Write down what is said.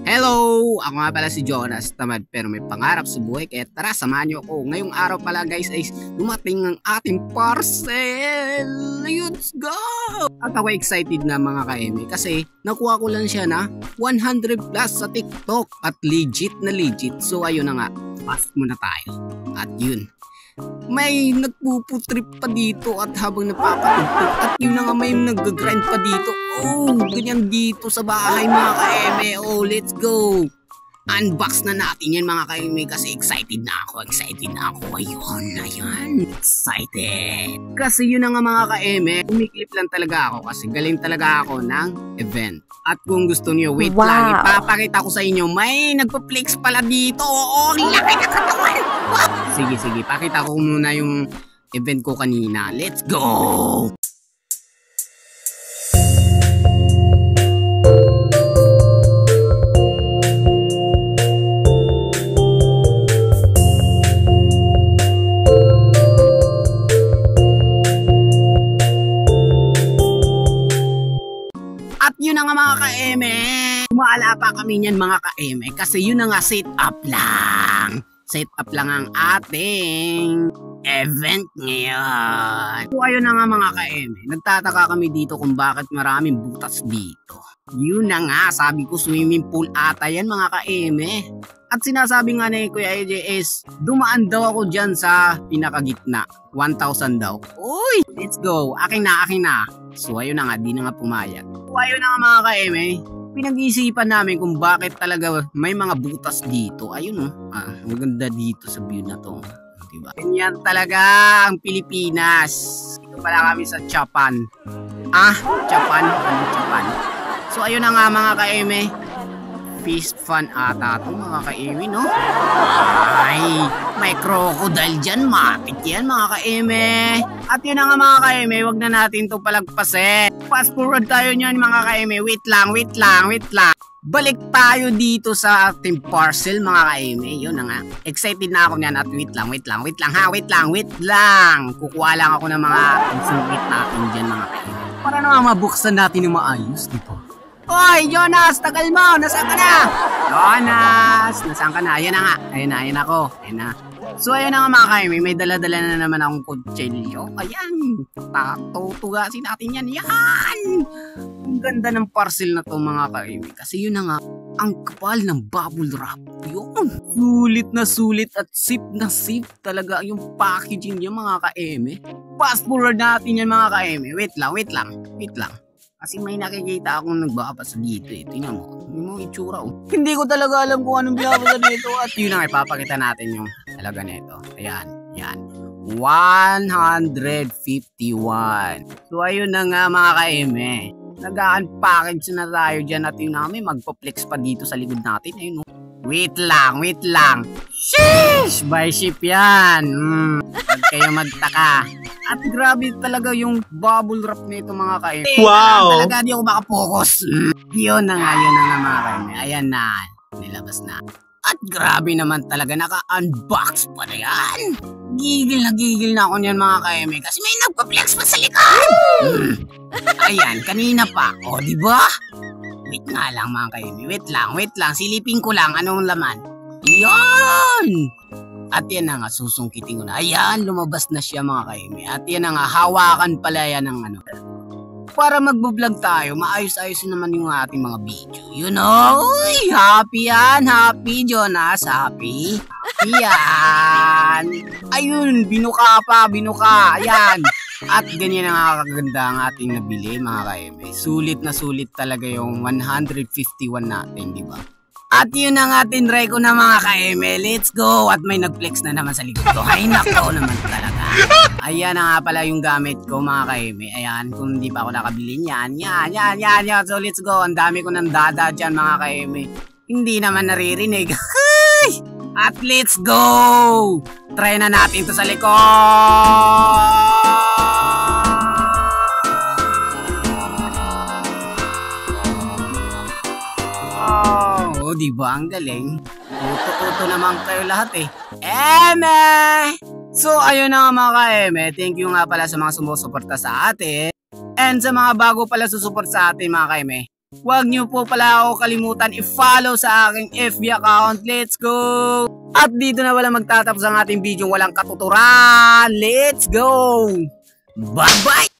Hello! Ako nga pala si Jonas, tamad pero may pangarap sa buhay, kaya tara samahan niyo ako. Ngayong araw pala guys ay dumating ang ating parcel! Let's go! At ako excited na mga ka-eme kasi nakuha ko lang siya na 100 plus sa TikTok at legit na legit. So ayun na nga, fast muna tayo. At yun, may nagpuputrip pa dito at habang napapatugtog at yun na nga may nag-grind pa dito. Oh, ganyan dito sa bahay mga ka-eme. Oh, let's go. Unbox na natin yan mga ka-eme kasi excited na ako. Ayun. Excited. Kasi yun na nga mga ka-eme, umiklip lang talaga ako kasi galing talaga ako ng event. At kung gusto niyo, wait lang, ipapakita ko sa inyo, may nagpa-flex pala dito. Oo, laki na katawan. Sige, pakita ko muna yung event ko kanina. Let's go! At yun na nga mga ka-eme, umaala pa kami niyan mga ka-eme kasi yun na nga set up lang ang ating event ngayon. So ayun na nga mga ka-eme, nagtataka kami dito kung bakit maraming butas dito. Yun na nga, sabi ko swimming pool ata yan mga ka-eme. At sinasabi nga ni Kuya AJ is dumaan daw ako dyan sa pinakagitna, 1,000 daw. Uy, let's go, akin na. So ayun na nga, di na nga pumayag. So ayun na nga mga ka-eme, pinag-iisipan namin kung bakit talaga may mga butas dito. Ayun maganda dito sa view na to. Diba? Ganyan talaga ang Pilipinas. Dito pala kami sa Japan. Japan? So ayun na nga mga ka-eme, fish fun ata ito mga ka-eme, no? Ay, may crocodile dyan, matik yan mga ka-eme. At yun na nga mga ka-eme, wag na natin ito palagpasin. Fast forward tayo nyan mga ka-eme, wait lang. Balik tayo dito sa ating parcel mga ka-eme. Yun na nga, excited na ako nyan at wait lang. Kukuha lang ako ng mga sungkit natin dyan mga ka-eme. Para naman mabuksan natin yung maayos dito. Hoy, Jonas, tagal mo, nasaan ka na? Jonas, nasaan ka na? Ayan na nga, ayun ako. So ayun na nga mga ka-eme, may dala-dala na naman akong kutsilyo. Ayan, tutugasin natin yan. Ang ganda ng parcel na to mga ka-eme. Kasi yun na nga, ang kapal ng bubble wrap. Yun, sulit at sip na sip talaga yung packaging niya mga ka-eme. Fast forward natin yan mga ka-eme. Wait lang. Kasi may nakikita akong nagbabasa dito eh. Tingnan mo. Yung itsura oh. Hindi ko talaga alam kung anong binabasa nito. At yun na nga, ipapakita natin yung talaga nito. Ayan. 151. So ayun na nga mga ka-eme. Nag-unpackage na tayo dyan at yun namin. Magpo-flex pa dito sa likod natin. Ayun oh. Wait lang. Sheesh! By ship yan. Huwag kayo magtaka. At grabe talaga yung bubble wrap nito mga ka-eme. Wow! Talaga di ako makapokus. Yun na nga mga ka-eme. Ayan na. Nilabas na. At grabe naman talaga, naka-unbox pa na yan. Gigil na ako niyan mga ka-eme kasi may nagpa-flex pa sa likod. Ayan, kanina pa. O, diba? Wait nga lang mga ka-eme. Wait lang. Silipin ko lang anong laman. Yan! At yan na nga, susungkitin ko na. Ayan, lumabas na siya mga ka-eme. At yan na nga, hawakan pala yan ng ano. Para magbo-vlog tayo, maayos-ayos naman yung ating mga video. You know? Uy, happy yan. Happy, Jonas. Happy yan. Ayun, binuka. Ayan. At ganyan ang kaganda ang ating nabili mga ka-eme. Sulit na sulit talaga yung 151 natin, di ba? At yun ang ating try ko na mga ka-eme. Let's go! At may nag-flex na naman sa likod ko. Ay nako naman talaga. Ayan na nga pala yung gamit ko mga ka-eme. Ayan, kung hindi pa ako nakabili niyan. Yan. So let's go. Ang dami ko ng dada dyan mga ka-eme. Hindi naman naririnig. At let's go! Try na natin to sa likod. Diba ang galing? Uto naman kayo lahat eh. Eme! So ayun na nga mga ka-eme, thank you nga pala sa mga sumusuporta sa atin. And sa mga bago pala susuport sa atin mga ka-eme, Huwag nyo po pala ako kalimutan i-follow sa aking FB account. Let's go! At dito na wala magtatapos ang ating video walang katuturan. Let's go! Bye-bye!